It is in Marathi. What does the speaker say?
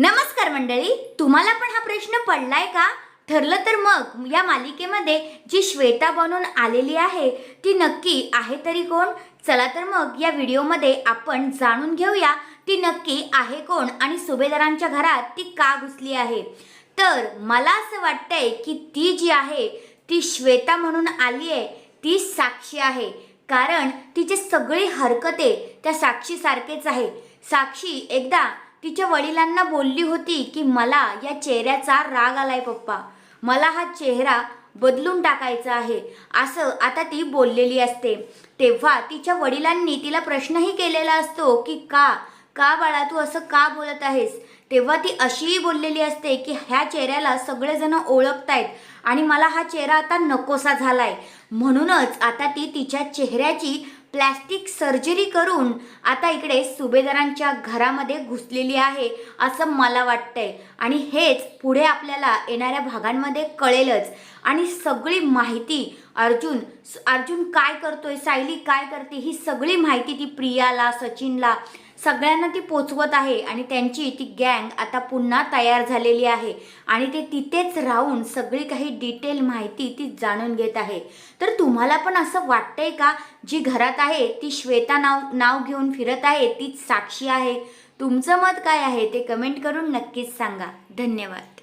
नमस्कार मंडळी, तुम्हाला पण हा प्रश्न पडलाय का? ठरलं तर मग या मालिकेमध्ये जी श्वेता बनून आलेली आहे ती नक्की आहे तरी कोण? चला तर मग या व्हिडिओमध्ये आपण जाणून घेऊया ती नक्की आहे कोण आणि सुभेदारांच्या घरात ती का घुसली आहे. तर मला असं वाटतंय की ती जी आहे ती श्वेता म्हणून आली आहे ती साक्षी आहे. कारण तिचे सगळी हरकते त्या साक्षी सारखेच आहे. साक्षी एकदा तिच्या वडिलांना बोलली होती की मला या चेहऱ्याचा राग आलाय पप्पा, मला हा चेहरा बदलून टाकायचा आहे, असं आता ती बोललेली असते. तेव्हा तिच्या वडिलांनी तिला प्रश्नही केलेला असतो की का का बाळा तू असं का बोलत आहेस. तेव्हा ती अशीही बोललेली असते की ह्या चेहऱ्याला सगळेजण ओळखतायत आणि मला हा चेहरा आता नकोसा झालाय. म्हणूनच आता ती तिच्या चेहऱ्याची प्लॅस्टिक सर्जरी करून आता इकडे सुभेदारांच्या घरामध्ये घुसलेली आहे असं मला वाटतंय. आणि हेच पुढे आपल्याला येणाऱ्या भागांमध्ये कळेलच. आणि सगळी माहिती अर्जुन काय करतोय, सायली काय करते, ही सगळी माहिती ती प्रियाला, सचिनला, सगळ्यांना ती पोचवत आहे. आणि त्यांची ती गँग आता पुन्हा तयार झालेली आहे आणि ते तिथेच राहून सगळी काही डिटेल माहिती ती जाणून घेत आहे. तर तुम्हाला पण असं वाटतंय का जी घरात आहे ती श्वेता नाव घेऊन फिरत आहे तीच साक्षी आहे? तुमचं मत काय आहे ते कमेंट करून नक्कीच सांगा. धन्यवाद.